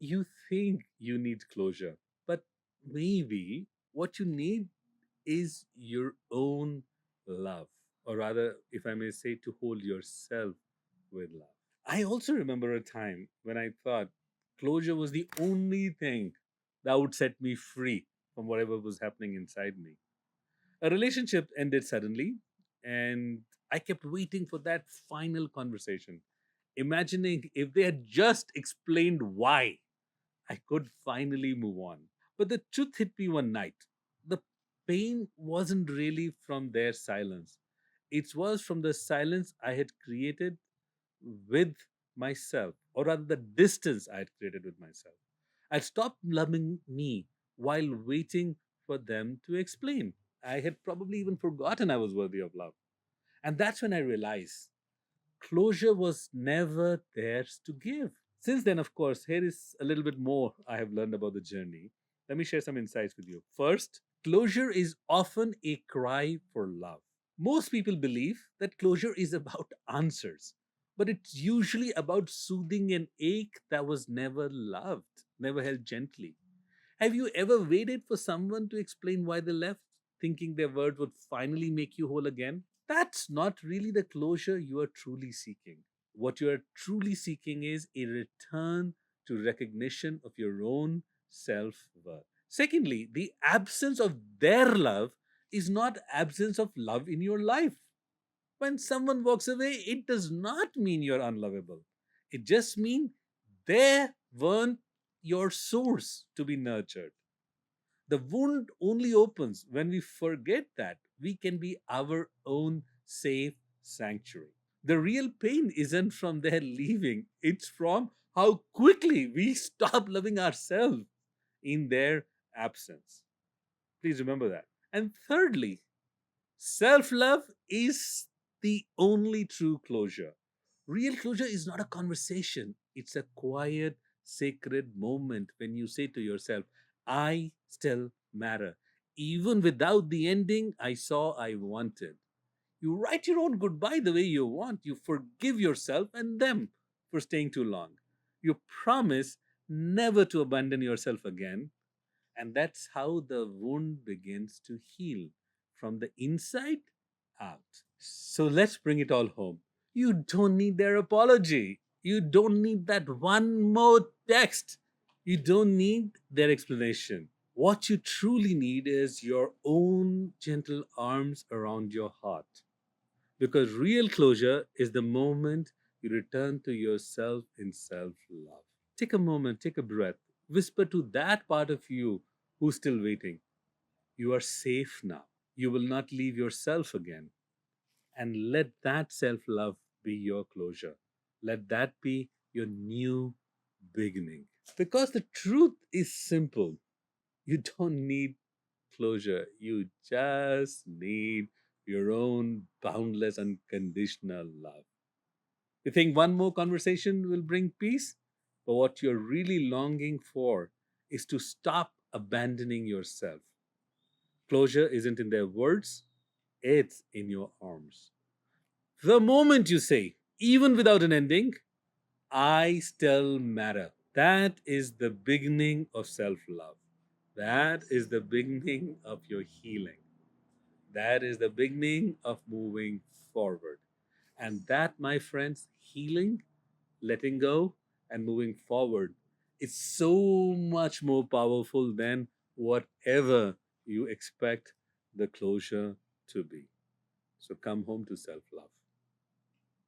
You think you need closure, but maybe what you need is your own love, or rather, if I may say, to hold yourself with love. I also remember a time when I thought closure was the only thing that would set me free from whatever was happening inside me. A relationship ended suddenly, and I kept waiting for that final conversation, imagining if they had just explained why I could finally move on. But the truth hit me one night. The pain wasn't really from their silence, it was from the silence I had created with myself, or rather, the distance I had created with myself. I stopped loving me while waiting for them to explain. I had probably even forgotten I was worthy of love. And that's when I realized closure was never theirs to give. Since then, of course, here is a little bit more I have learned about the journey. Let me share some insights with you. First, closure is often a cry for love. Most people believe that closure is about answers, but it's usually about soothing an ache that was never loved, never held gently. Have you ever waited for someone to explain why they left, thinking their word would finally make you whole again? That's not really the closure you are truly seeking. What you are truly seeking is a return to recognition of your own self worth. Secondly, the absence of their love is not absence of love in your life. When someone walks away, it does not mean you're unlovable. It just means they weren't your source to be nurtured. The wound only opens when we forget that we can be our own safe sanctuary. The real pain isn't from their leaving, it's from how quickly we stop loving ourselves in their absence. Please remember that. And thirdly, self love is the only true closure. Real closure is not a conversation, it's a quiet, sacred moment when you say to yourself, I still matter, even without the ending I saw I wanted. You write your own goodbye the way you want. You forgive yourself and them for staying too long. You promise never to abandon yourself again. And that's how the wound begins to heal from the inside out. So let's bring it all home. You don't need their apology. You don't need that one more text. You don't need their explanation. What you truly need is your own gentle arms around your heart. Because real closure is the moment you return to yourself in self love. Take a moment, take a breath, whisper to that part of you who's still waiting. You are safe now. You will not leave yourself again. And let that self love be your closure. Let that be your new beginning. Because the truth is simple. You don't need closure, you just need your own boundless, unconditional love. You think one more conversation will bring peace? But what you're really longing for is to stop abandoning yourself. Closure isn't in their words, it's in your arms. The moment you say, even without an ending, I still matter, that is the beginning of self love. That is the beginning of your healing. That is the beginning of moving forward. And that, my friends, healing, letting go, and moving forward is so much more powerful than whatever you expect the closure to be. So come home to self love.